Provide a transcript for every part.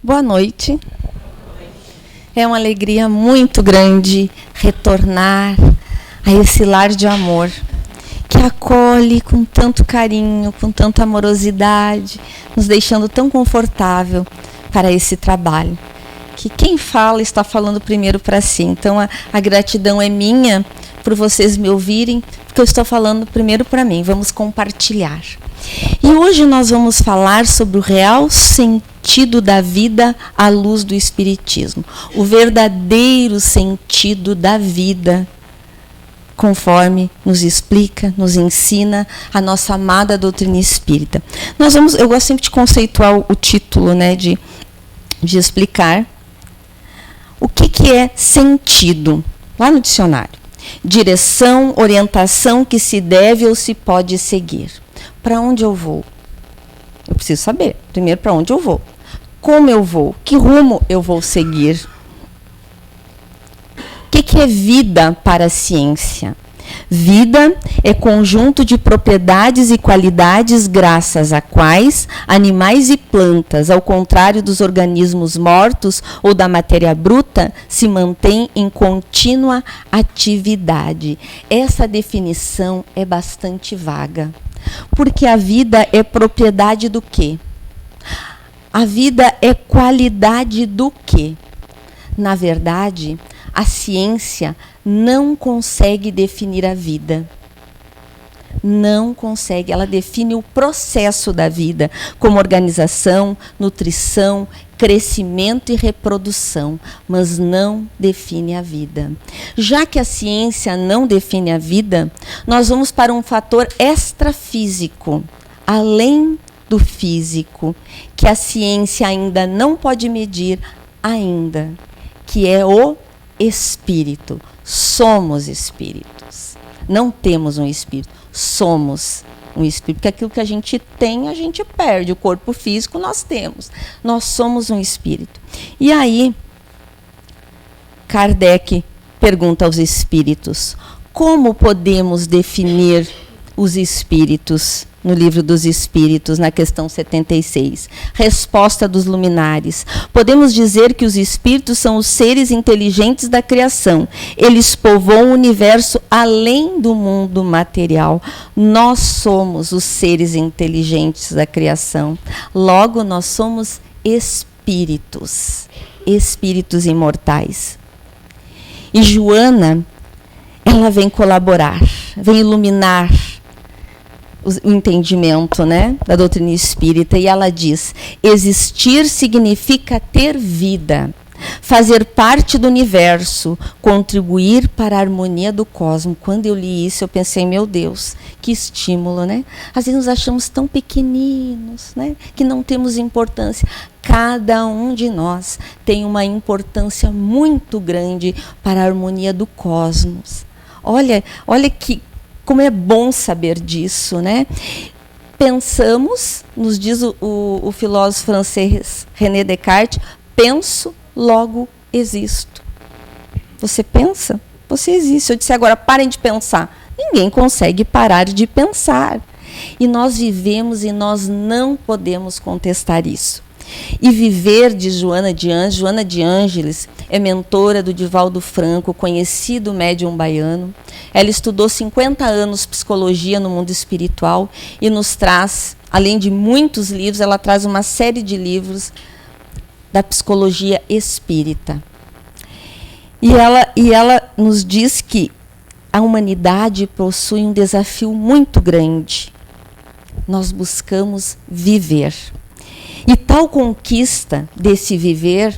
Boa noite. É uma alegria muito grande retornar a esse lar de amor, que acolhe com tanto carinho, com tanta amorosidade, nos deixando tão confortável para esse trabalho. Que quem fala está falando primeiro para si. Então a gratidão é minha por vocês me ouvirem, porque eu estou falando primeiro para mim. Vamos compartilhar. E hoje nós vamos falar sobre o real sentido da vida à luz do Espiritismo. O verdadeiro sentido da vida, conforme nos explica, nos ensina a nossa amada doutrina espírita. Eu gosto sempre de conceituar o título, né, de explicar o que é sentido, lá no dicionário. Direção, orientação que se deve ou se pode seguir. Para onde eu vou? Eu preciso saber, primeiro, para onde eu vou. Como eu vou? Que rumo eu vou seguir? O que é vida para a ciência? Vida é conjunto de propriedades e qualidades graças a quais animais e plantas, ao contrário dos organismos mortos ou da matéria bruta, se mantêm em contínua atividade. Essa definição é bastante vaga. Porque a vida é propriedade do quê? A vida é qualidade do quê? Na verdade, a ciência não consegue definir a vida. Não consegue. Ela define o processo da vida, como organização, nutrição, crescimento e reprodução, mas não define a vida. Já que a ciência não define a vida, nós vamos para um fator extrafísico, além do físico, que a ciência ainda não pode medir ainda, que é o espírito. Somos espíritos. Não temos um espírito, somos um espírito. Porque aquilo que a gente tem, a gente perde. O corpo físico nós temos. Nós somos um espírito. E aí, Kardec pergunta aos espíritos: como podemos definir os espíritos? No Livro dos Espíritos, na questão 76. Resposta dos luminares. Podemos dizer que os espíritos são os seres inteligentes da criação. Eles povoam o universo além do mundo material. Nós somos os seres inteligentes da criação. Logo, nós somos espíritos. Espíritos imortais. E Joana, ela vem colaborar, vem iluminar o entendimento, né, da doutrina espírita, e ela diz: existir significa ter vida, fazer parte do universo, contribuir para a harmonia do cosmos. Quando eu li isso, eu pensei, meu Deus, que estímulo, né? Às vezes nos achamos tão pequeninos, né, que não temos importância. Cada um de nós tem uma importância muito grande para a harmonia do cosmos. Olha como é bom saber disso, né? Pensamos, nos diz o filósofo francês René Descartes, penso, logo existo. Você pensa, você existe. Eu disse agora, parem de pensar. Ninguém consegue parar de pensar. E nós vivemos e nós não podemos contestar isso. E viver de Joana de Ângeles é mentora do Divaldo Franco, conhecido médium baiano. Ela estudou 50 anos psicologia no mundo espiritual e nos traz, além de muitos livros, ela traz uma série de livros da psicologia espírita. E ela nos diz que a humanidade possui um desafio muito grande. Nós buscamos viver. E tal conquista desse viver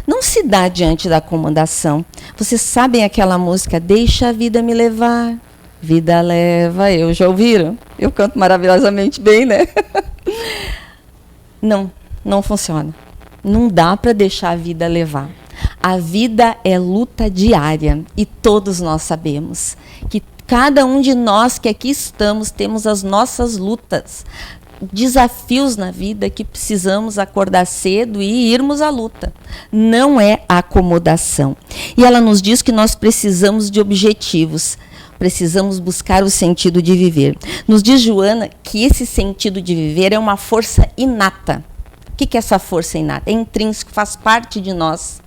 não se dá diante da acomodação. Vocês sabem aquela música, deixa a vida me levar, vida leva eu. Já ouviram? Eu canto maravilhosamente bem, né? Não funciona. Não dá para deixar a vida levar. A vida é luta diária e todos nós sabemos que cada um de nós que aqui estamos temos as nossas lutas, desafios na vida que precisamos acordar cedo e irmos à luta. Não é acomodação. E ela nos diz que nós precisamos de objetivos. Precisamos buscar o sentido de viver. Nos diz Joana que esse sentido de viver é uma força inata. O que é essa força inata? É intrínseco, faz parte de nós.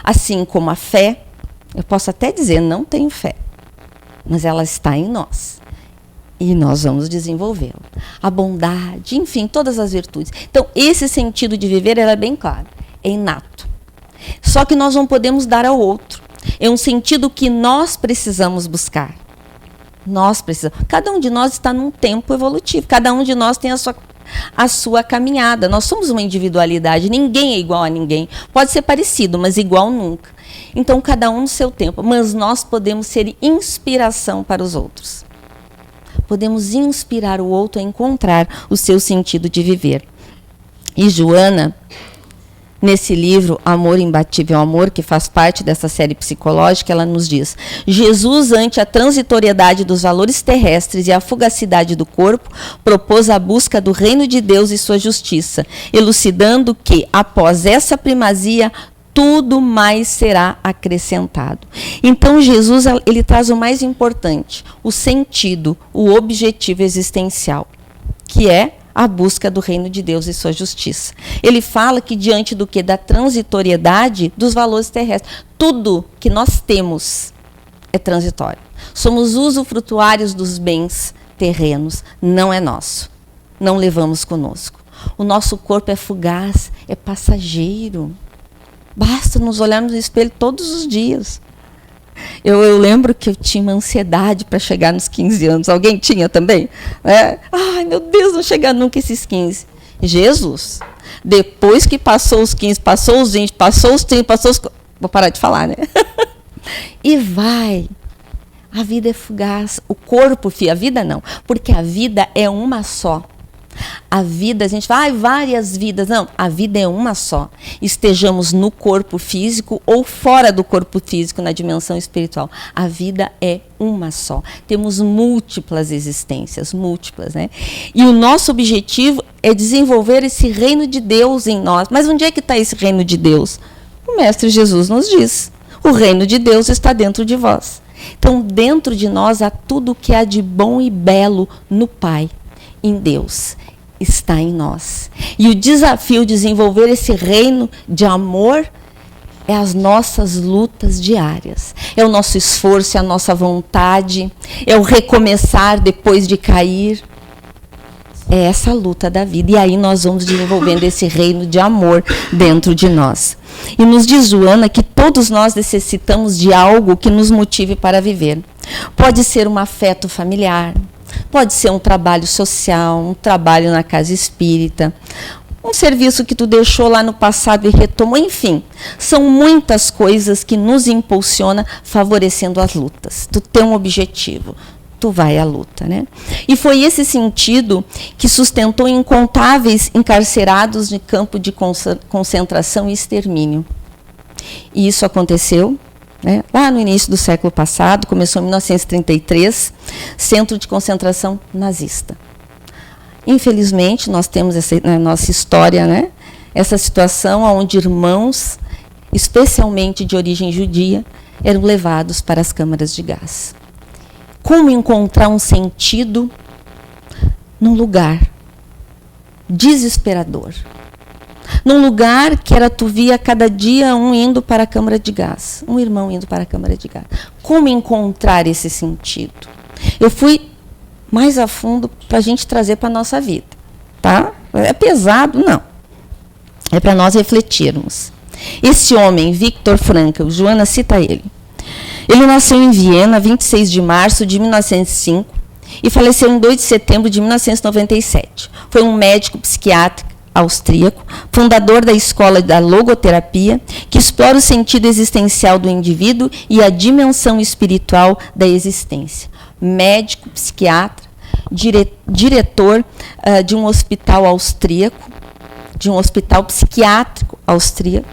Assim como a fé, eu posso até dizer, não tenho fé, mas ela está em nós. E nós vamos desenvolvê-la. A bondade, enfim, todas as virtudes. Então, esse sentido de viver é bem claro, é inato. Só que nós não podemos dar ao outro. É um sentido que nós precisamos buscar. Nós precisamos. Cada um de nós está num tempo evolutivo. Cada um de nós tem a sua caminhada. Nós somos uma individualidade. Ninguém é igual a ninguém. Pode ser parecido, mas igual nunca. Então, cada um no seu tempo. Mas nós podemos ser inspiração para os outros. Podemos inspirar o outro a encontrar o seu sentido de viver. E Joana, nesse livro, Amor Imbatível Amor, que faz parte dessa série psicológica, ela nos diz: Jesus, ante a transitoriedade dos valores terrestres e a fugacidade do corpo, propôs a busca do reino de Deus e sua justiça, elucidando que, após essa primazia, tudo mais será acrescentado. Então, Jesus, ele traz o mais importante, o sentido, o objetivo existencial, que é a busca do reino de Deus e sua justiça. Ele fala que diante do que? Da transitoriedade dos valores terrestres. Tudo que nós temos é transitório. Somos usufrutuários dos bens terrenos, não é nosso. Não levamos conosco. O nosso corpo é fugaz, é passageiro. Basta nos olharmos no espelho todos os dias. Eu lembro que eu tinha uma ansiedade para chegar nos 15 anos. Alguém tinha também? Ai, meu Deus, não chegar nunca esses 15. Jesus, depois que passou os 15, passou os 20, passou os 30, passou os... Vou parar de falar, né? E vai. A vida é fugaz. O corpo, a vida não. Porque a vida é uma só. A vida, a gente fala, várias vidas. Não, a vida é uma só. Estejamos no corpo físico ou fora do corpo físico, na dimensão espiritual. A vida é uma só. Temos múltiplas existências, múltiplas, né? E o nosso objetivo é desenvolver esse reino de Deus em nós. Mas onde é que está esse reino de Deus? O Mestre Jesus nos diz: o reino de Deus está dentro de vós. Então, dentro de nós há tudo o que há de bom e belo no Pai, em Deus. Está em nós. E o desafio de desenvolver esse reino de amor é as nossas lutas diárias. É o nosso esforço, é a nossa vontade, é o recomeçar depois de cair. É essa luta da vida. E aí nós vamos desenvolvendo esse reino de amor dentro de nós. E nos diz Joana que todos nós necessitamos de algo que nos motive para viver. Pode ser um afeto familiar, pode ser um trabalho social, um trabalho na casa espírita, um serviço que tu deixou lá no passado e retomou, enfim. São muitas coisas que nos impulsionam, favorecendo as lutas. Tu tem um objetivo, tu vai à luta, né? E foi esse sentido que sustentou incontáveis encarcerados de campo de concentração e extermínio. E isso aconteceu, né, lá no início do século passado, começou em 1933, centro de concentração nazista. Infelizmente, nós temos na nossa história, né, essa situação onde irmãos, especialmente de origem judia, eram levados para as câmaras de gás. Como encontrar um sentido num lugar desesperador? Num lugar que era, tu via cada dia um indo para a câmara de gás, um irmão indo para a câmara de gás. Como encontrar esse sentido? Eu fui mais a fundo para a gente trazer para a nossa vida, tá? É pesado? Não. É para nós refletirmos. Esse homem, Viktor Frankl, Joana cita ele. Ele nasceu em Viena, 26 de março de 1905 e faleceu em 2 de setembro de 1997. Foi um médico psiquiatra austríaco, fundador da escola da logoterapia, que explora o sentido existencial do indivíduo e a dimensão espiritual da existência. Médico, psiquiatra, diretor de um hospital austríaco, de um hospital psiquiátrico austríaco,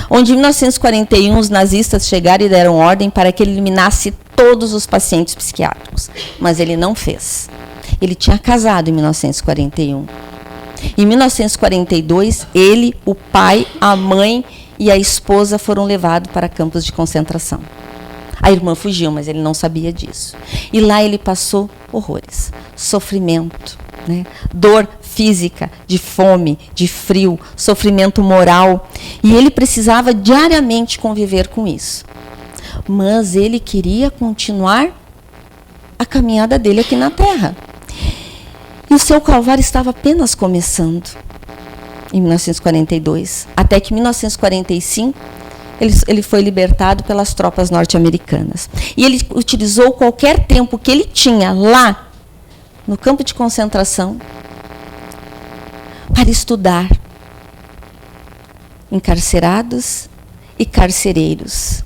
onde em 1941 os nazistas chegaram e deram ordem para que ele eliminasse todos os pacientes psiquiátricos. Mas ele não fez. Ele tinha casado em 1941. Em 1942, ele, o pai, a mãe e a esposa foram levados para campos de concentração. A irmã fugiu, mas ele não sabia disso. E lá ele passou horrores, sofrimento, né? Dor física, de fome, de frio, sofrimento moral. E ele precisava diariamente conviver com isso. Mas ele queria continuar a caminhada dele aqui na Terra. E o seu Calvário estava apenas começando, em 1942. Até que em 1945, ele foi libertado pelas tropas norte-americanas. E ele utilizou qualquer tempo que ele tinha lá, no campo de concentração, para estudar encarcerados e carcereiros.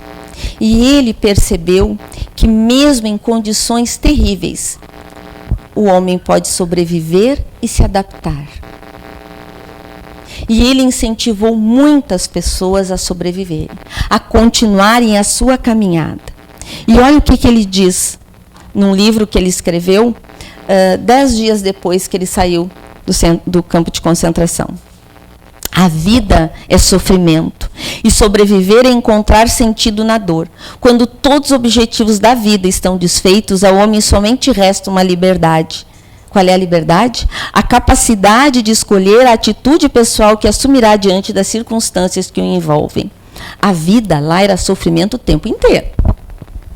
E ele percebeu que mesmo em condições terríveis, o homem pode sobreviver e se adaptar. E ele incentivou muitas pessoas a sobreviverem, a continuarem a sua caminhada. E olha o que ele diz num livro que ele escreveu 10 dias depois que ele saiu do campo de concentração. A vida é sofrimento, e sobreviver é encontrar sentido na dor. Quando todos os objetivos da vida estão desfeitos, ao homem somente resta uma liberdade. Qual é a liberdade? A capacidade de escolher a atitude pessoal que assumirá diante das circunstâncias que o envolvem. A vida lá era sofrimento o tempo inteiro.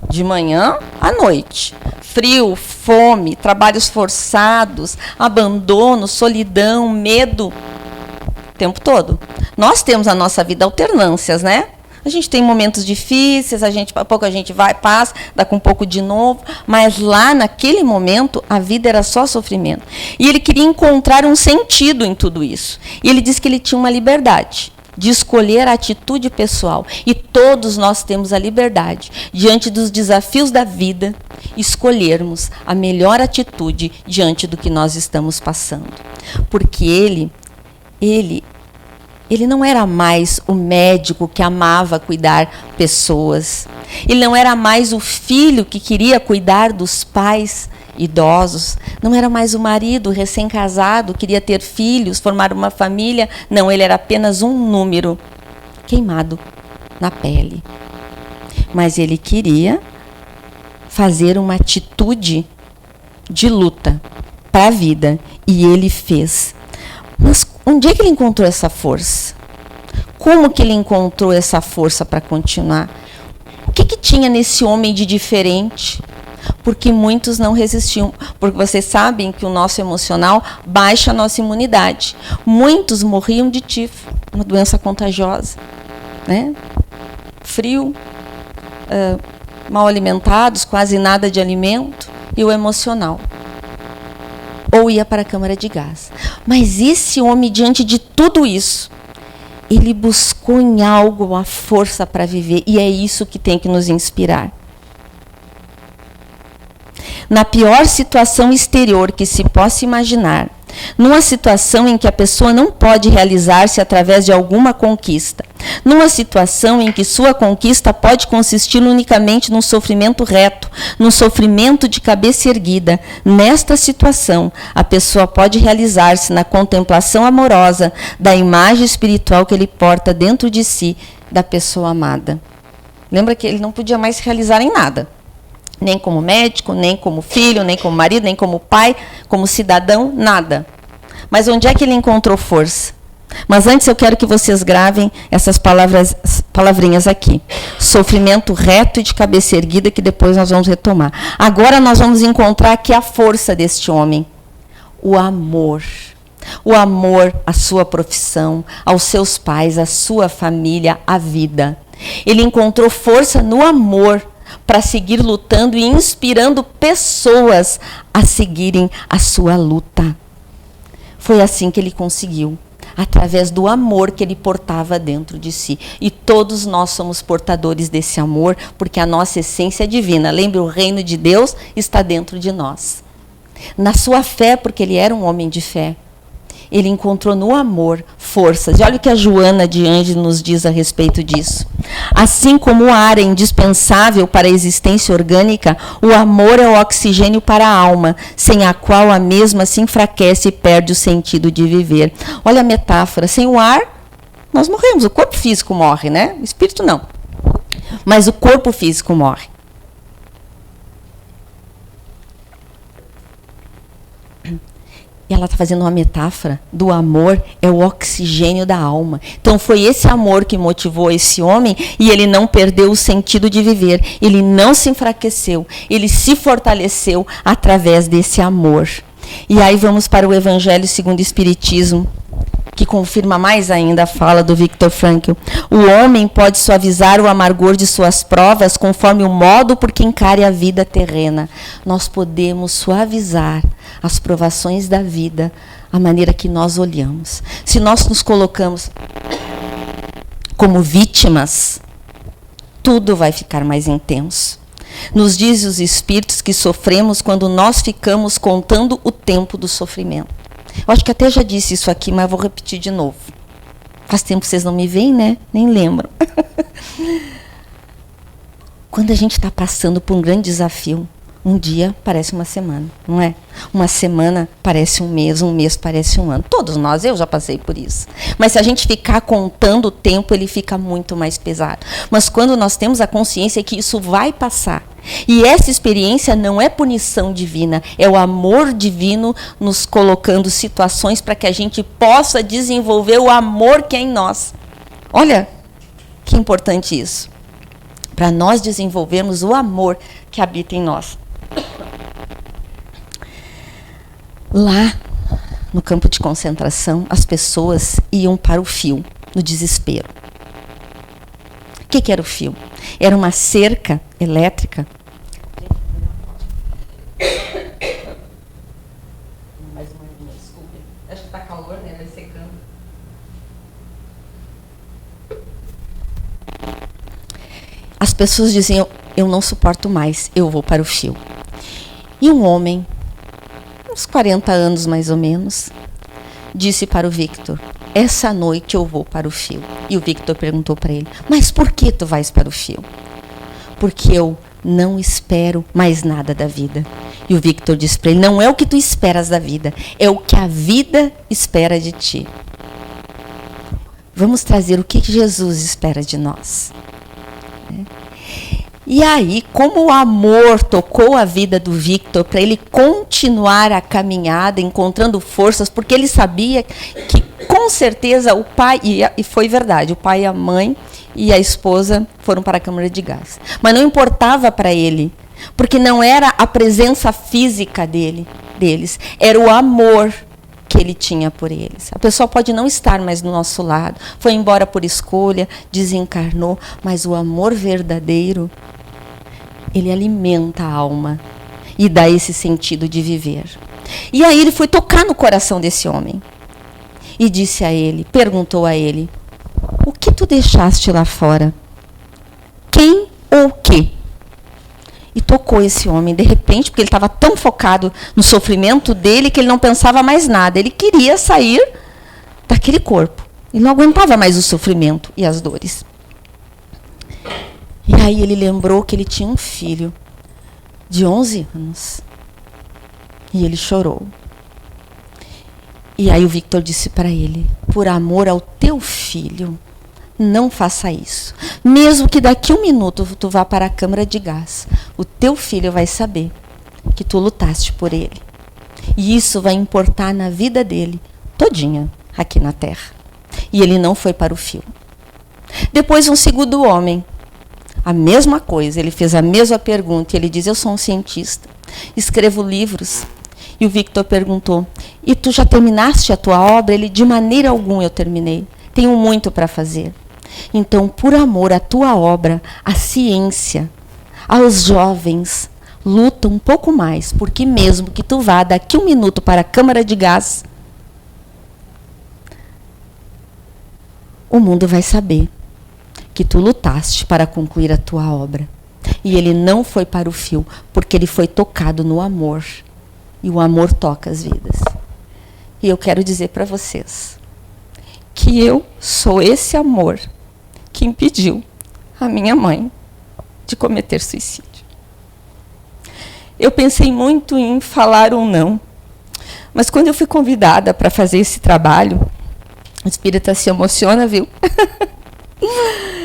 De manhã à noite. Frio, fome, trabalhos forçados, abandono, solidão, medo. O tempo todo. Nós temos a nossa vida alternâncias, né? A gente tem momentos difíceis, a pouco a gente vai, passa, dá com um pouco de novo, mas lá naquele momento a vida era só sofrimento. E ele queria encontrar um sentido em tudo isso. E ele disse que ele tinha uma liberdade de escolher a atitude pessoal. E todos nós temos a liberdade, diante dos desafios da vida, escolhermos a melhor atitude diante do que nós estamos passando. Porque ele não era mais o médico que amava cuidar pessoas. Ele não era mais o filho que queria cuidar dos pais idosos. Não era mais o marido recém-casado, queria ter filhos, formar uma família. Não, ele era apenas um número queimado na pele. Mas ele queria fazer uma atitude de luta para a vida. E ele fez. Mas onde é que ele encontrou essa força? Como que ele encontrou essa força para continuar? O que tinha nesse homem de diferente? Porque muitos não resistiam. Porque vocês sabem que o nosso emocional baixa a nossa imunidade. Muitos morriam de tifo, uma doença contagiosa, né? Frio, mal alimentados, quase nada de alimento, e o emocional. Ou ia para a câmara de gás. Mas esse homem, diante de tudo isso, ele buscou em algo a força para viver. E é isso que tem que nos inspirar. Na pior situação exterior que se possa imaginar, numa situação em que a pessoa não pode realizar-se através de alguma conquista, numa situação em que sua conquista pode consistir unicamente num sofrimento reto, num sofrimento de cabeça erguida, nesta situação, a pessoa pode realizar-se na contemplação amorosa da imagem espiritual que ele porta dentro de si, da pessoa amada. Lembra que ele não podia mais se realizar em nada. Nem como médico, nem como filho, nem como marido, nem como pai, como cidadão, nada. Mas onde é que ele encontrou força? Mas antes eu quero que vocês gravem essas palavrinhas aqui. Sofrimento reto e de cabeça erguida, que depois nós vamos retomar. Agora nós vamos encontrar aqui a força deste homem. O amor. O amor à sua profissão, aos seus pais, à sua família, à vida. Ele encontrou força no amor para seguir lutando e inspirando pessoas a seguirem a sua luta. Foi assim que ele conseguiu, através do amor que ele portava dentro de si. E todos nós somos portadores desse amor, porque a nossa essência é divina. Lembre, o reino de Deus está dentro de nós. Na sua fé, porque ele era um homem de fé, ele encontrou no amor forças. E olha o que a Joana de Ângelo nos diz a respeito disso. Assim como o ar é indispensável para a existência orgânica, o amor é o oxigênio para a alma, sem a qual a mesma se enfraquece e perde o sentido de viver. Olha a metáfora. Sem o ar, nós morremos. O corpo físico morre, né? O espírito não. Mas o corpo físico morre. E ela está fazendo uma metáfora do amor, é o oxigênio da alma. Então foi esse amor que motivou esse homem e ele não perdeu o sentido de viver. Ele não se enfraqueceu, ele se fortaleceu através desse amor. E aí vamos para o Evangelho segundo o Espiritismo, que confirma mais ainda a fala do Viktor Frankl. O homem pode suavizar o amargor de suas provas conforme o modo por que encare a vida terrena. Nós podemos suavizar as provações da vida, a maneira que nós olhamos. Se nós nos colocamos como vítimas, tudo vai ficar mais intenso. Nos diz os Espíritos que sofremos quando nós ficamos contando o tempo do sofrimento. Eu acho que até já disse isso aqui, mas vou repetir de novo. Faz tempo que vocês não me veem, né? Nem lembram. Quando a gente está passando por um grande desafio, um dia parece uma semana, não é? Uma semana parece um mês parece um ano. Todos nós, eu já passei por isso. Mas se a gente ficar contando o tempo, ele fica muito mais pesado. Mas quando nós temos a consciência que isso vai passar, e essa experiência não é punição divina, é o amor divino nos colocando situações para que a gente possa desenvolver o amor que é em nós. Olha que importante isso. Para nós desenvolvermos o amor que habita em nós. Lá, no campo de concentração, as pessoas iam para o fio, no desespero. O que era o fio? Era uma cerca elétrica. Mais uma, desculpe. Acho que está calor, né? Vai secando. As pessoas diziam, eu não suporto mais, eu vou para o fio. E um homem, uns 40 anos mais ou menos, disse para o Victor, essa noite eu vou para o fio. E o Victor perguntou para ele, mas por que tu vais para o fio? Porque eu não espero mais nada da vida. E o Victor disse para ele, não é o que tu esperas da vida, é o que a vida espera de ti. Vamos trazer o que Jesus espera de nós. E aí, como o amor tocou a vida do Victor para ele continuar a caminhada, encontrando forças, porque ele sabia que, com certeza, o pai, e foi verdade, o pai, a mãe e a esposa foram para a câmara de gás. Mas não importava para ele, porque não era a presença física deles, era o amor que ele tinha por eles. A pessoa pode não estar mais do nosso lado, foi embora por escolha, desencarnou, mas o amor verdadeiro, ele alimenta a alma e dá esse sentido de viver. E aí ele foi tocar no coração desse homem e disse a ele, perguntou a ele, o que tu deixaste lá fora? Quem ou o quê? E tocou esse homem, de repente, porque ele estava tão focado no sofrimento dele que ele não pensava mais nada. Ele queria sair daquele corpo. Ele não aguentava mais o sofrimento e as dores. E aí ele lembrou que ele tinha um filho de 11 anos. E ele chorou. E aí o Victor disse para ele, por amor ao teu filho, não faça isso. Mesmo que daqui 1 minuto tu vá para a câmara de gás, o teu filho vai saber que tu lutaste por ele. E isso vai importar na vida dele todinha aqui na terra. E ele não foi para o fio. Depois um segundo homem, a mesma coisa, ele fez a mesma pergunta. E ele diz, eu sou um cientista, escrevo livros. E o Victor perguntou, e tu já terminaste a tua obra? Ele, de maneira alguma eu terminei. Tenho muito para fazer. Então, por amor à tua obra, à ciência, aos jovens, luta um pouco mais, porque mesmo que tu vá daqui 1 minuto para a câmara de gás, o mundo vai saber que tu lutaste para concluir a tua obra. E ele não foi para o fio, porque ele foi tocado no amor. E o amor toca as vidas. E eu quero dizer para vocês que eu sou esse amor que impediu a minha mãe de cometer suicídio. Eu pensei muito em falar ou não, mas quando eu fui convidada para fazer esse trabalho, o espírita se emociona, viu?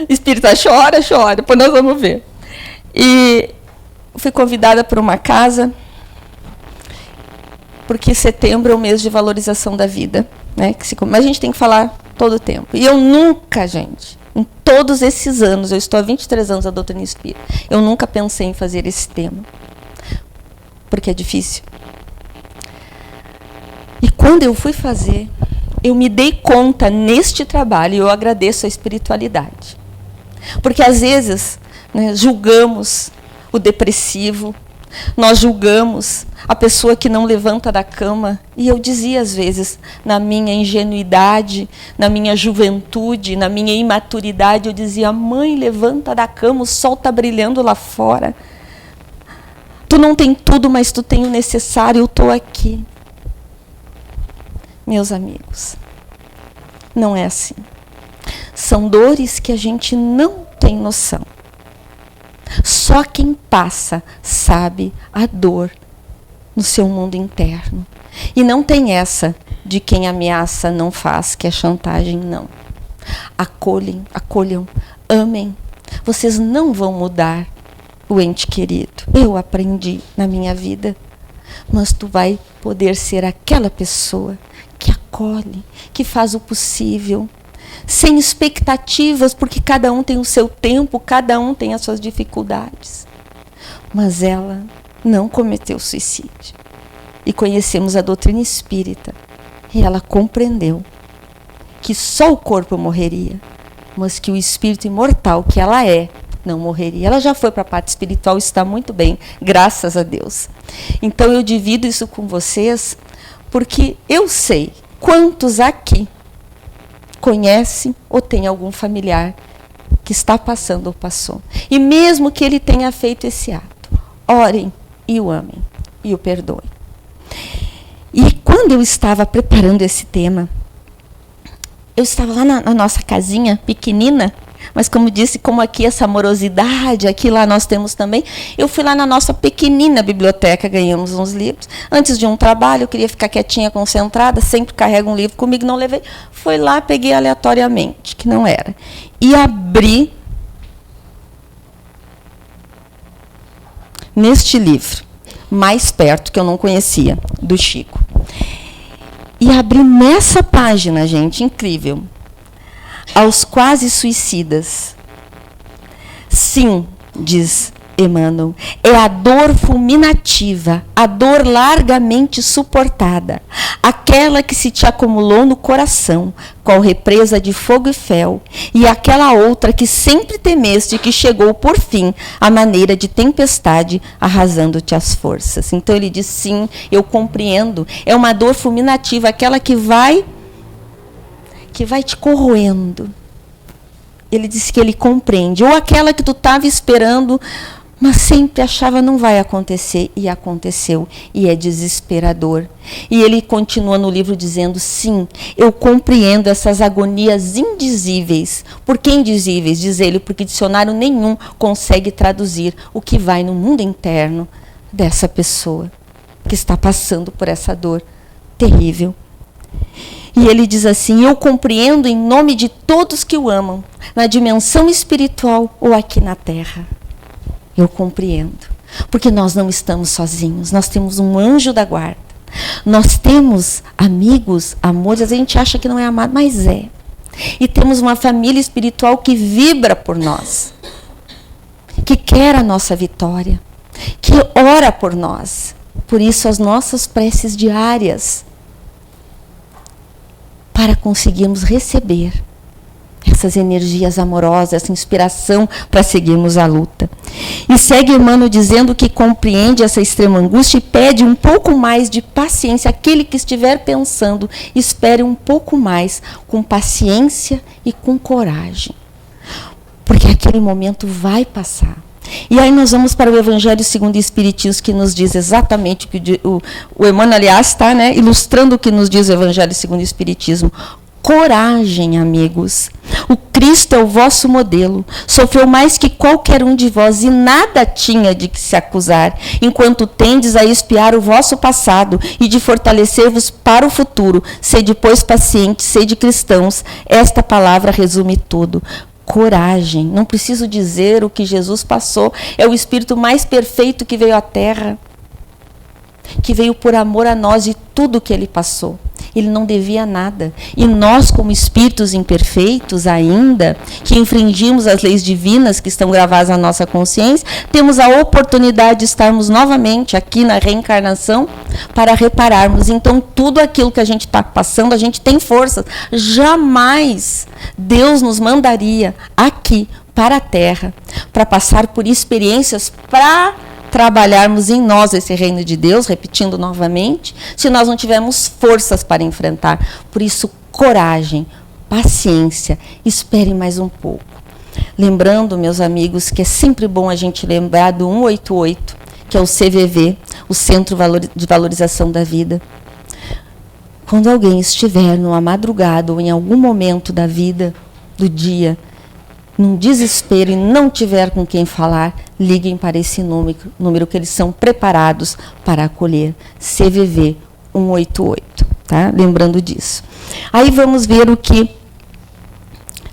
Espírita chora, depois nós vamos ver. E fui convidada para uma casa porque setembro é o mês de valorização da vida, né? Mas a gente tem que falar todo o tempo. E eu nunca, gente, em todos esses anos, eu estou há 23 anos da doutrina espírita, eu nunca pensei em fazer esse tema, porque é difícil. E quando eu fui fazer, eu me dei conta neste trabalho, e eu agradeço a espiritualidade. Porque às vezes, né, julgamos o depressivo, nós julgamos a pessoa que não levanta da cama. E eu dizia às vezes, na minha ingenuidade, na minha juventude, na minha imaturidade, eu dizia: mãe, levanta da cama, o sol está brilhando lá fora. Tu não tem tudo, mas tu tem o necessário, eu estou aqui. Meus amigos, não é assim. São dores que a gente não tem noção. Só quem passa sabe a dor no seu mundo interno. E não tem essa de quem ameaça não faz, que é chantagem, não. Acolham, amem. Vocês não vão mudar o ente querido. Eu aprendi na minha vida. Mas tu vai poder ser aquela pessoa que acolhe, que faz o possível, sem expectativas, porque cada um tem o seu tempo, cada um tem as suas dificuldades. Mas ela não cometeu suicídio. E conhecemos a doutrina espírita. E ela compreendeu que só o corpo morreria, mas que o espírito imortal que ela é, não morreria. Ela já foi para a parte espiritual e está muito bem, graças a Deus. Então eu divido isso com vocês, porque eu sei quantos aqui conhecem ou tem algum familiar que está passando ou passou. E mesmo que ele tenha feito esse ato, orem e o amem e o perdoem. E quando eu estava preparando esse tema, eu estava lá na nossa casinha pequenina, mas como disse, como aqui essa amorosidade, aqui lá nós temos também, eu fui lá na nossa pequenina biblioteca, ganhamos uns livros. Antes de um trabalho, eu queria ficar quietinha, concentrada, sempre carrego um livro comigo, não levei. Fui lá, peguei aleatoriamente, que não era. E abri neste livro, mais perto, que eu não conhecia, do Chico. E abri nessa página, gente, incrível. Aos quase suicidas. Sim, diz Emmanuel, é a dor fulminativa, a dor largamente suportada, aquela que se te acumulou no coração, qual represa de fogo e fel, e aquela outra que sempre temeste, que chegou por fim à maneira de tempestade, arrasando-te as forças. Então ele diz: sim, eu compreendo, é uma dor fulminativa, aquela que vai te corroendo. Ele disse que ele compreende. Ou aquela que tu estava esperando, mas sempre achava não vai acontecer, e aconteceu, e é desesperador. E ele continua no livro dizendo: sim, eu compreendo essas agonias indizíveis. Por que indizíveis? Diz ele, porque dicionário nenhum consegue traduzir o que vai no mundo interno dessa pessoa que está passando por essa dor terrível. E ele diz assim: eu compreendo em nome de todos que o amam, na dimensão espiritual ou aqui na Terra. Eu compreendo, porque nós não estamos sozinhos, nós temos um anjo da guarda, nós temos amigos, amores, a gente acha que não é amado, mas é. E temos uma família espiritual que vibra por nós, que quer a nossa vitória, que ora por nós. Por isso as nossas preces diárias, para conseguirmos receber essas energias amorosas, essa inspiração para seguirmos a luta. E segue Emmanuel dizendo que compreende essa extrema angústia e pede um pouco mais de paciência. Aquele que estiver pensando, espere um pouco mais, com paciência e com coragem. Porque aquele momento vai passar. E aí nós vamos para o Evangelho segundo o Espiritismo, que nos diz exatamente o que o Emmanuel, aliás, está, né, ilustrando o que nos diz o Evangelho segundo o Espiritismo. Coragem, amigos. O Cristo é o vosso modelo. Sofreu mais que qualquer um de vós e nada tinha de que se acusar, enquanto tendes a expiar o vosso passado e de fortalecer-vos para o futuro. Sede, pois, pacientes, sede cristãos. Esta palavra resume tudo. Coragem. Não preciso dizer o que Jesus passou. É o Espírito mais perfeito que veio à Terra. que veio por amor a nós e tudo que ele passou. Ele não devia nada. E nós, como espíritos imperfeitos ainda, que infringimos as leis divinas que estão gravadas na nossa consciência, temos a oportunidade de estarmos novamente aqui na reencarnação para repararmos. Então, tudo aquilo que a gente está passando, a gente tem forças. Jamais Deus nos mandaria aqui para a Terra para passar por experiências para trabalharmos em nós esse reino de Deus, repetindo novamente, se nós não tivermos forças para enfrentar. Por isso, coragem, paciência, espere mais um pouco. Lembrando, meus amigos, que é sempre bom a gente lembrar do 188, que é o CVV, o Centro de Valorização da Vida. Quando alguém estiver numa madrugada ou em algum momento da vida, do dia, num desespero e não tiver com quem falar, liguem para esse número que eles são preparados para acolher. CVV 188, tá? Lembrando disso. Aí vamos ver o que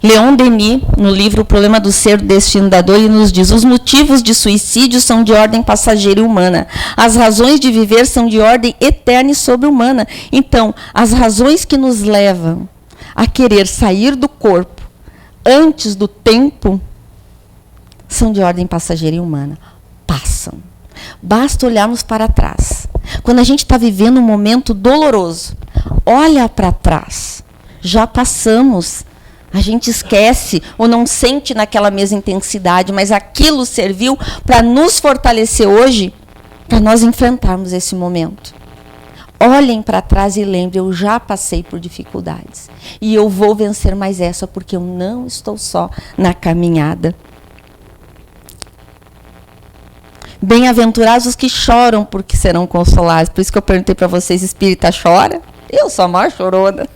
Leon Denis, no livro O Problema do Ser, do Destino da Dor, ele nos diz: os motivos de suicídio são de ordem passageira e humana. As razões de viver são de ordem eterna e sobre-humana. Então, as razões que nos levam a querer sair do corpo antes do tempo são de ordem passageira e humana. Passam. Basta olharmos para trás. Quando a gente está vivendo um momento doloroso, olha para trás. Já passamos. A gente esquece ou não sente naquela mesma intensidade, mas aquilo serviu para nos fortalecer hoje, para nós enfrentarmos esse momento. Olhem para trás e lembrem, eu já passei por dificuldades. E eu vou vencer mais essa, porque eu não estou só na caminhada. Bem-aventurados os que choram, porque serão consolados. Por isso que eu perguntei para vocês, espírita chora? Eu sou a maior chorona.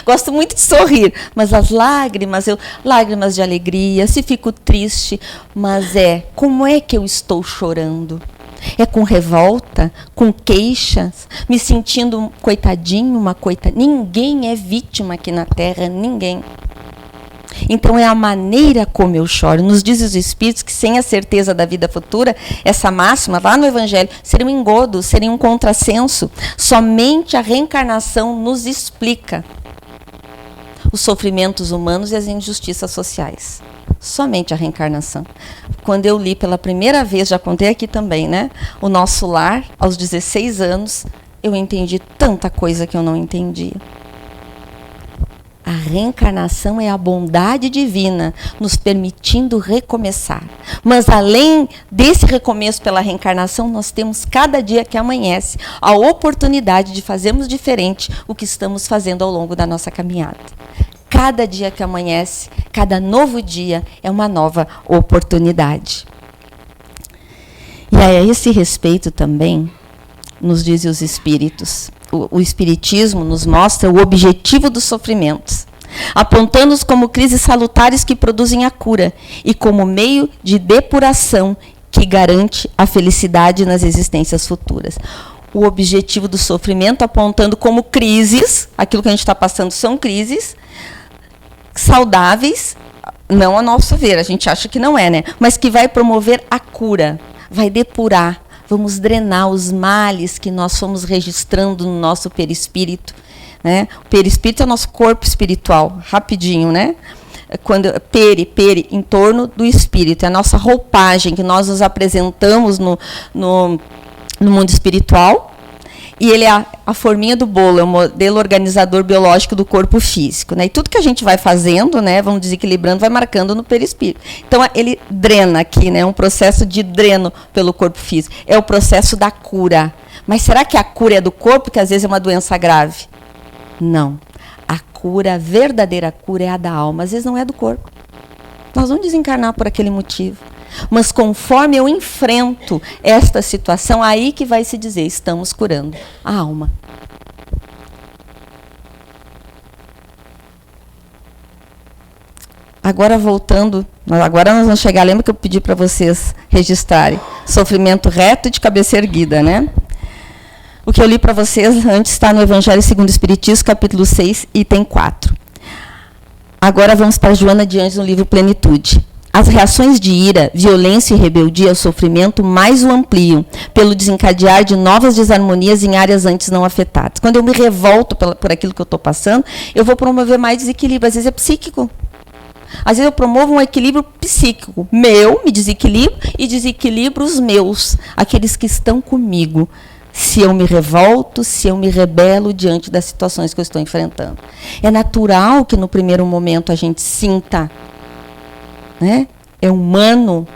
Gosto muito de sorrir, mas as lágrimas, lágrimas de alegria, se fico triste, mas como é que eu estou chorando? É com revolta, com queixas, me sentindo um coitadinho, uma coitadinha. Ninguém é vítima aqui na Terra, ninguém. Então é a maneira como eu choro. Nos diz os Espíritos que sem a certeza da vida futura, essa máxima lá no Evangelho seria um engodo, seria um contrassenso. Somente a reencarnação nos explica os sofrimentos humanos e as injustiças sociais. Somente a reencarnação. Quando eu li pela primeira vez, já contei aqui também, né? O Nosso Lar, aos 16 anos, eu entendi tanta coisa que eu não entendia. A reencarnação é a bondade divina nos permitindo recomeçar. Mas além desse recomeço pela reencarnação, nós temos cada dia que amanhece a oportunidade de fazermos diferente o que estamos fazendo ao longo da nossa caminhada. Cada dia que amanhece, cada novo dia é uma nova oportunidade. E a esse respeito também, nos dizem os Espíritos, o Espiritismo nos mostra o objetivo dos sofrimentos, apontando-os como crises salutares que produzem a cura e como meio de depuração que garante a felicidade nas existências futuras. O objetivo do sofrimento apontando como crises, aquilo que a gente está passando são crises saudáveis, não a nosso ver, a gente acha que não é, né? Mas que vai promover a cura, vai depurar. Vamos drenar os males que nós fomos registrando no nosso perispírito, né? O perispírito é o nosso corpo espiritual, rapidinho, né? Quando peri, em torno do espírito, é a nossa roupagem que nós nos apresentamos no mundo espiritual. E ele é a forminha do bolo, é o modelo organizador biológico do corpo físico, né? E tudo que a gente vai fazendo, né, vamos desequilibrando, vai marcando no perispírito. Então, ele drena aqui, né? Um processo de dreno pelo corpo físico. É o processo da cura. Mas será que a cura é do corpo, que às vezes é uma doença grave? Não. A cura, a verdadeira cura é a da alma. Às vezes não é do corpo. Nós vamos desencarnar por aquele motivo. Mas conforme eu enfrento esta situação, aí que vai se dizer, estamos curando a alma. Agora voltando, agora nós vamos chegar, lembra que eu pedi para vocês registrarem, sofrimento reto e de cabeça erguida, né? O que eu li para vocês antes está no Evangelho segundo o Espiritismo, capítulo 6, item 4. Agora vamos para Joana de Anjos, no livro Plenitude. As reações de ira, violência e rebeldia ao sofrimento mais o ampliam, pelo desencadear de novas desarmonias em áreas antes não afetadas. Quando eu me revolto por aquilo que eu estou passando, eu vou promover mais desequilíbrio. Às vezes é psíquico. Às vezes eu promovo um equilíbrio psíquico. Meu, me desequilibro e desequilibro os meus, aqueles que estão comigo. Se eu me revolto, se eu me rebelo diante das situações que eu estou enfrentando. É natural que no primeiro momento a gente sinta, né? É humano,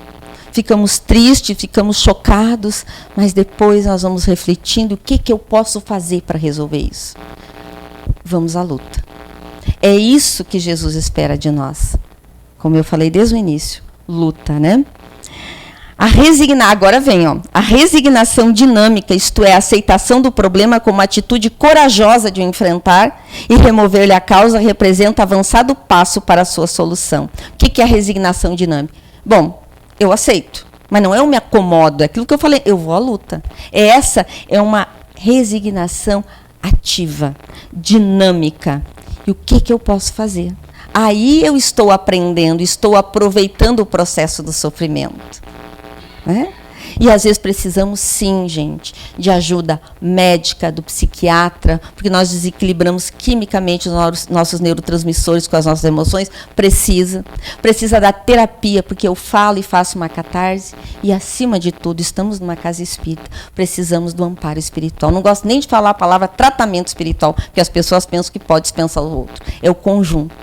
ficamos tristes, ficamos chocados, mas depois nós vamos refletindo o que eu posso fazer para resolver isso. Vamos à luta. É isso que Jesus espera de nós. Como eu falei desde o início, luta, né? Agora vem, a resignação dinâmica, isto é, a aceitação do problema como atitude corajosa de o enfrentar e remover-lhe a causa, representa avançado passo para a sua solução. O que é a resignação dinâmica? Bom, eu aceito, mas não é eu me acomodo, é aquilo que eu falei, eu vou à luta. Essa é uma resignação ativa, dinâmica. E o que eu posso fazer? Aí eu estou aprendendo, estou aproveitando o processo do sofrimento. Né? E às vezes precisamos sim, gente, de ajuda médica, do psiquiatra, porque nós desequilibramos quimicamente os nossos neurotransmissores com as nossas emoções. Precisa da terapia, porque eu falo e faço uma catarse, e acima de tudo, estamos numa casa espírita, precisamos do amparo espiritual. Não gosto nem de falar a palavra tratamento espiritual, porque as pessoas pensam que pode dispensar o outro. É o conjunto.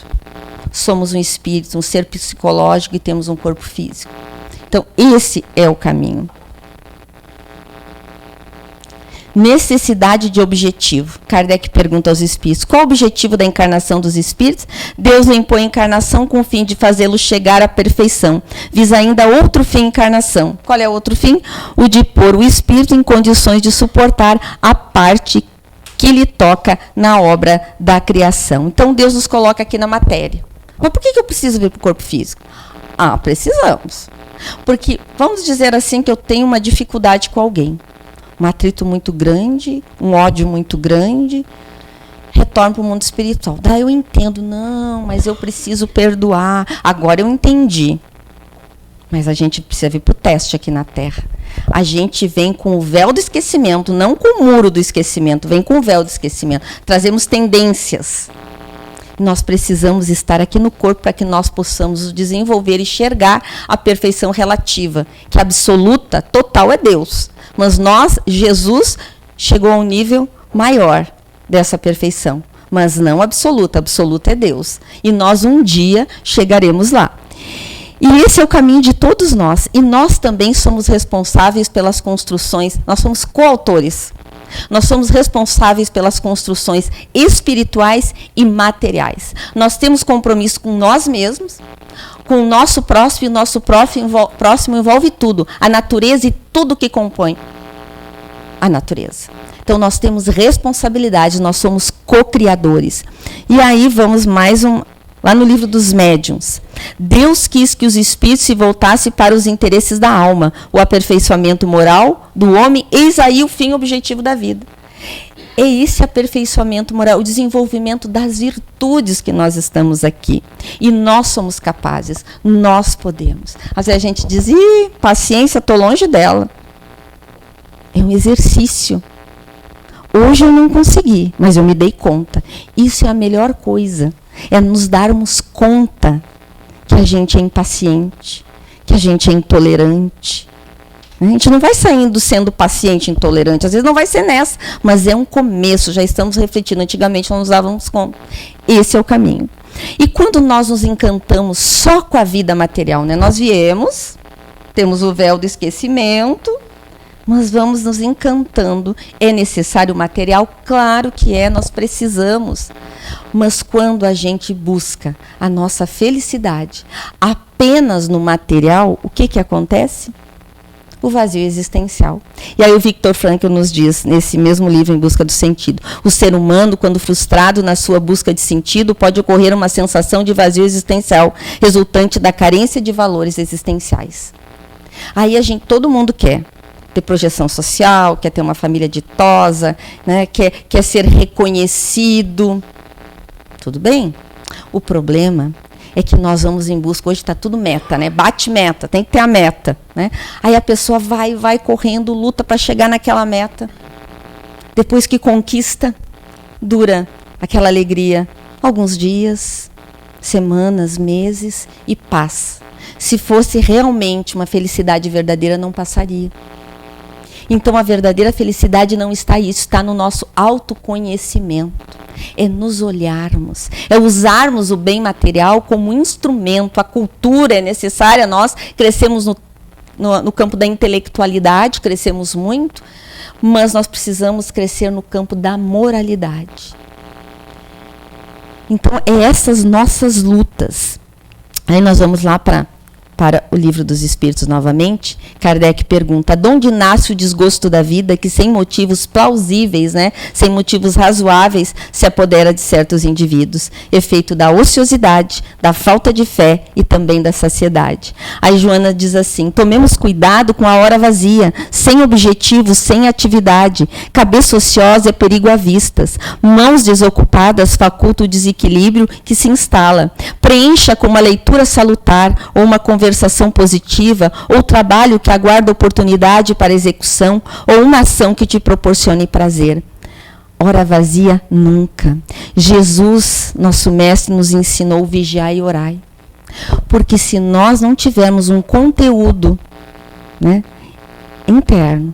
Somos um espírito, um ser psicológico e temos um corpo físico. Então, esse é o caminho. Necessidade de objetivo. Kardec pergunta aos espíritos, qual o objetivo da encarnação dos espíritos? Deus lhe impõe a encarnação com o fim de fazê-los chegar à perfeição. Visa ainda outro fim encarnação. Qual é o outro fim? O de pôr o espírito em condições de suportar a parte que lhe toca na obra da criação. Então, Deus nos coloca aqui na matéria. Mas por que eu preciso vir para o corpo físico? Precisamos. Porque, vamos dizer assim, que eu tenho uma dificuldade com alguém. Um atrito muito grande, um ódio muito grande. Retorno para o mundo espiritual. Daí eu entendo, não, mas eu preciso perdoar. Agora eu entendi. Mas a gente precisa vir para o teste aqui na Terra. A gente vem com o véu do esquecimento, não com o muro do esquecimento, vem com o véu do esquecimento. Trazemos tendências. Nós precisamos estar aqui no corpo para que nós possamos desenvolver e enxergar a perfeição relativa, que absoluta, total é Deus. Mas Jesus chegou a um nível maior dessa perfeição, mas não absoluta, absoluta é Deus. E nós um dia chegaremos lá. E esse é o caminho de todos nós. E nós também somos responsáveis pelas construções, nós somos coautores. Nós somos responsáveis pelas construções espirituais e materiais. Nós temos compromisso com nós mesmos, com o nosso próximo, e o nosso próximo envolve tudo, a natureza e tudo que compõe a natureza. Então, nós temos responsabilidade, nós somos co-criadores. E aí, vamos lá no livro dos médiuns. Deus quis que os espíritos se voltassem para os interesses da alma, o aperfeiçoamento moral do homem, eis aí o fim objetivo da vida. É esse aperfeiçoamento moral, o desenvolvimento das virtudes que nós estamos aqui. E nós somos capazes, nós podemos. Às vezes a gente diz, paciência, estou longe dela. É um exercício. Hoje eu não consegui, mas eu me dei conta. Isso é a melhor coisa. É nos darmos conta que a gente é impaciente, que a gente é intolerante. A gente não vai saindo sendo paciente, intolerante. Às vezes não vai ser nessa, mas é um começo, já estamos refletindo. Antigamente não nos dávamos conta. Esse é o caminho. E quando nós nos encantamos só com a vida material, né? Nós viemos, temos o véu do esquecimento, mas vamos nos encantando. É necessário o material? Claro que é, nós precisamos. Mas quando a gente busca a nossa felicidade apenas no material, o que acontece? O vazio existencial. E aí o Viktor Frankl nos diz, nesse mesmo livro, Em Busca do Sentido, o ser humano, quando frustrado na sua busca de sentido, pode ocorrer uma sensação de vazio existencial, resultante da carência de valores existenciais. Aí todo mundo quer ter projeção social, quer ter uma família ditosa, né, quer ser reconhecido. Tudo bem? O problema é que nós vamos em busca, hoje está tudo meta, né? Bate meta, tem que ter a meta, né? Aí a pessoa vai correndo, luta para chegar naquela meta. Depois que conquista, dura aquela alegria alguns dias, semanas, meses e paz. Se fosse realmente uma felicidade verdadeira, não passaria. Então a verdadeira felicidade não está aí, está no nosso autoconhecimento. É nos olharmos, é usarmos o bem material como instrumento. A cultura é necessária, nós crescemos no campo da intelectualidade, crescemos muito, mas nós precisamos crescer no campo da moralidade. Então, é essas nossas lutas. Aí nós vamos lá para o Livro dos Espíritos novamente. Kardec pergunta: de onde nasce o desgosto da vida que sem motivos plausíveis, né, sem motivos razoáveis, se apodera de certos indivíduos? Efeito da ociosidade, da falta de fé e também da saciedade. Aí Joana diz assim: tomemos cuidado com a hora vazia, sem objetivo, sem atividade. Cabeça ociosa é perigo à vistas. Mãos desocupadas faculta o desequilíbrio que se instala. Preencha com uma leitura salutar ou uma conversação positiva, ou trabalho que aguarda oportunidade para execução, ou uma ação que te proporcione prazer. Hora vazia, nunca. Jesus, nosso mestre, nos ensinou: vigiai e orai. Porque se nós não tivermos um conteúdo, né, interno,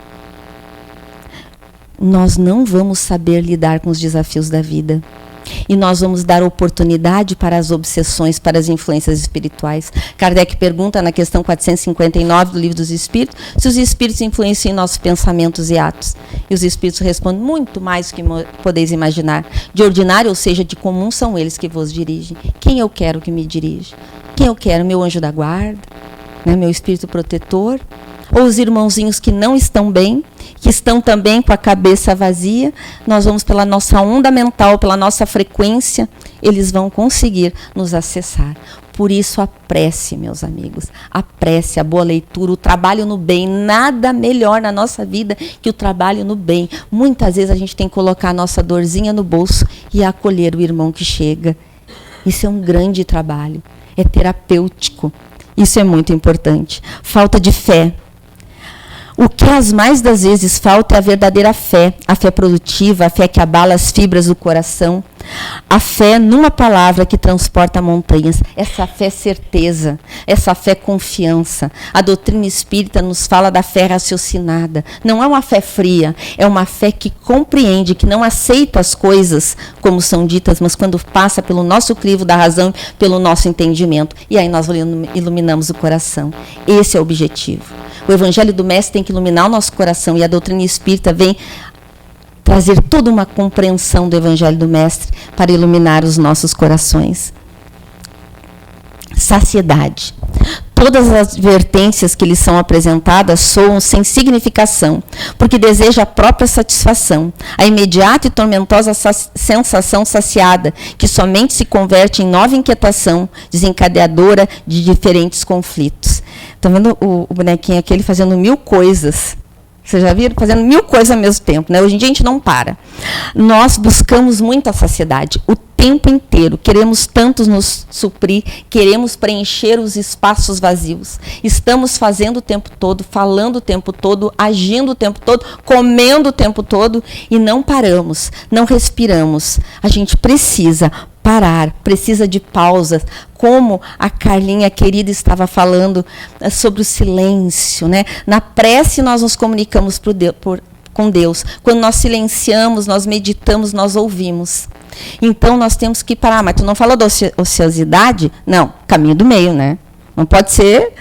nós não vamos saber lidar com os desafios da vida. E nós vamos dar oportunidade para as obsessões, para as influências espirituais. Kardec pergunta na questão 459 do Livro dos Espíritos se os espíritos influenciam em nossos pensamentos e atos. E os espíritos respondem: muito mais do que podeis imaginar. De ordinário, ou seja, de comum, são eles que vos dirigem. Quem eu quero que me dirija? Quem eu quero? Meu anjo da guarda? Né, meu espírito protetor? Ou os irmãozinhos que não estão bem, que estão também com a cabeça vazia? Nós vamos pela nossa onda mental, pela nossa frequência, eles vão conseguir nos acessar. Por isso a prece, meus amigos, a prece, a boa leitura, o trabalho no bem, nada melhor na nossa vida que o trabalho no bem. Muitas vezes a gente tem que colocar a nossa dorzinha no bolso e acolher o irmão que chega. Isso é um grande trabalho, é terapêutico, isso é muito importante. Falta de fé. O que as mais das vezes falta é a verdadeira fé, a fé produtiva, a fé que abala as fibras do coração, a fé numa palavra que transporta montanhas, essa fé certeza, essa fé confiança. A doutrina espírita nos fala da fé raciocinada, não é uma fé fria, é uma fé que compreende, que não aceita as coisas como são ditas, mas quando passa pelo nosso crivo da razão, pelo nosso entendimento, e aí nós iluminamos o coração. Esse é o objetivo. O Evangelho do Mestre tem que iluminar o nosso coração, e a doutrina espírita vem trazer toda uma compreensão do Evangelho do Mestre para iluminar os nossos corações. Saciedade. Todas as advertências que lhes são apresentadas soam sem significação, porque deseja a própria satisfação, a imediata e tormentosa sensação saciada, que somente se converte em nova inquietação, desencadeadora de diferentes conflitos. Estão vendo o bonequinho aqui, ele fazendo 1000 coisas. Vocês já viram? Fazendo 1000 coisas ao mesmo tempo, né? Hoje em dia a gente não para. Nós buscamos muita saciedade o tempo inteiro. Queremos tanto nos suprir, queremos preencher os espaços vazios. Estamos fazendo o tempo todo, falando o tempo todo, agindo o tempo todo, comendo o tempo todo e não paramos, não respiramos. A gente precisa parar, precisa de pausas, como a Carlinha querida estava falando sobre o silêncio, né? Na prece nós nos comunicamos com Deus. Quando nós silenciamos, nós meditamos, nós ouvimos. Então nós temos que parar. Mas tu não falou da ociosidade? Não, caminho do meio, né? Não pode ser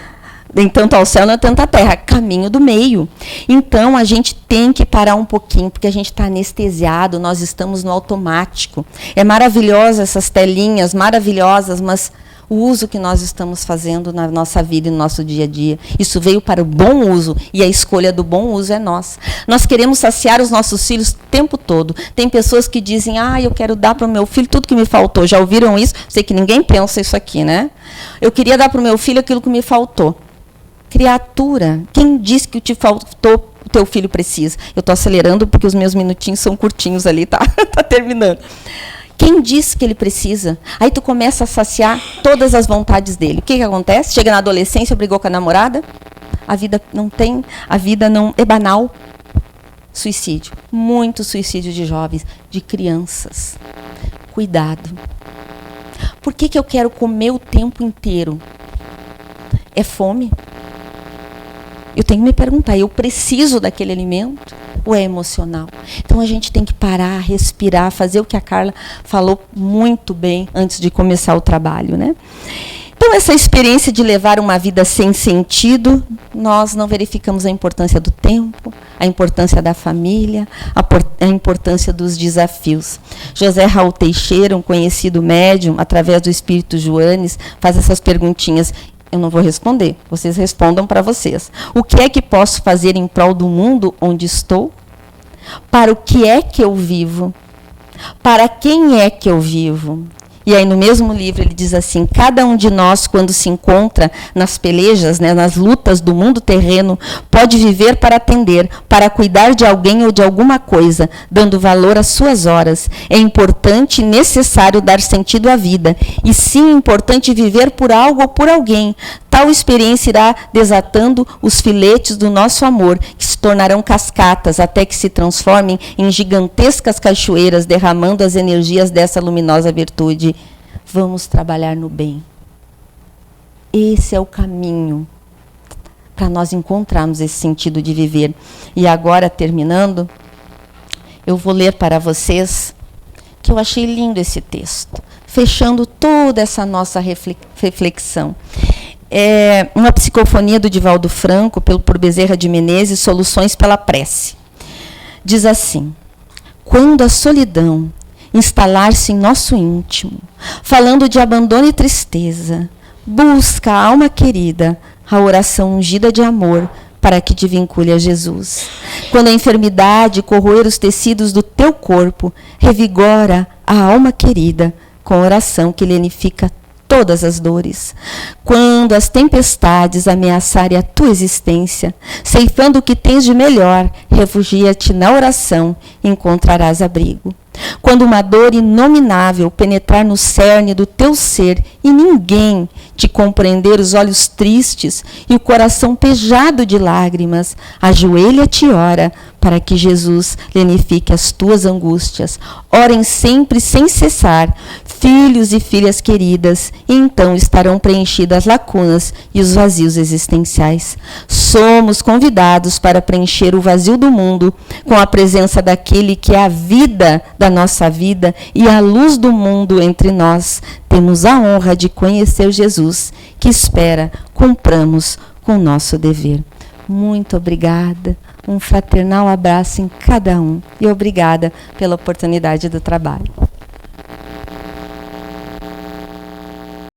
nem tanto ao céu, nem tanto à terra. Caminho do meio. Então, a gente tem que parar um pouquinho, porque a gente está anestesiado, nós estamos no automático. É maravilhosa essas telinhas, maravilhosas, mas o uso que nós estamos fazendo na nossa vida e no nosso dia a dia, isso veio para o bom uso, e a escolha do bom uso é nossa. Nós queremos saciar os nossos filhos o tempo todo. Tem pessoas que dizem: eu quero dar para o meu filho tudo que me faltou. Já ouviram isso? Sei que ninguém pensa isso aqui, né? Eu queria dar para o meu filho aquilo que me faltou. Criatura, quem disse que te faltou, o teu filho precisa? Eu estou acelerando porque os meus minutinhos são curtinhos ali, tá? Tá terminando. Quem disse que ele precisa? Aí tu começa a saciar todas as vontades dele. O que acontece? Chega na adolescência, brigou com a namorada, a vida não é banal. Suicídio. Muito suicídio de jovens, de crianças. Cuidado. Por que eu quero comer o tempo inteiro? É fome? Eu tenho que me perguntar, eu preciso daquele alimento? Ou é emocional? Então a gente tem que parar, respirar, fazer o que a Carla falou muito bem antes de começar o trabalho, né? Então essa experiência de levar uma vida sem sentido, nós não verificamos a importância do tempo, a importância da família, a importância dos desafios. José Raul Teixeira, um conhecido médium, através do Espírito Joanes, faz essas perguntinhas. Eu não vou responder, vocês respondam para vocês. O que é que posso fazer em prol do mundo onde estou? Para o que é que eu vivo? Para quem é que eu vivo? E aí no mesmo livro ele diz assim, cada um de nós quando se encontra nas pelejas, né, nas lutas do mundo terreno, pode viver para atender, para cuidar de alguém ou de alguma coisa, dando valor às suas horas. É importante e necessário dar sentido à vida, e sim importante viver por algo ou por alguém. Tal experiência irá desatando os filetes do nosso amor, que se tornarão cascatas até que se transformem em gigantescas cachoeiras, derramando as energias dessa luminosa virtude. Vamos trabalhar no bem. Esse é o caminho para nós encontrarmos esse sentido de viver. E agora, terminando, eu vou ler para vocês, que eu achei lindo esse texto, fechando toda essa nossa reflexão. É uma psicofonia do Divaldo Franco, por Bezerra de Menezes, Soluções pela Prece. Diz assim, quando a solidão instalar-se em nosso íntimo, falando de abandono e tristeza, busca a alma querida, a oração ungida de amor, para que te vincule a Jesus. Quando a enfermidade corroer os tecidos do teu corpo, revigora a alma querida, com oração que lenifica todas as dores. Quando as tempestades ameaçarem a tua existência, ceifando o que tens de melhor, refugia-te na oração e encontrarás abrigo. Quando uma dor inominável penetrar no cerne do teu ser e ninguém te compreender os olhos tristes e o coração pejado de lágrimas, ajoelha-te e ora para que Jesus lenifique as tuas angústias. Orem sempre sem cessar, filhos e filhas queridas, e então estarão preenchidas as lacunas e os vazios existenciais. Somos convidados para preencher o vazio do mundo com a presença daquele que é a vida da nossa vida e a luz do mundo entre nós. Temos a honra de conhecer Jesus, que espera cumpramos com o nosso dever. Muito obrigada. Um fraternal abraço em cada um. E obrigada pela oportunidade do trabalho.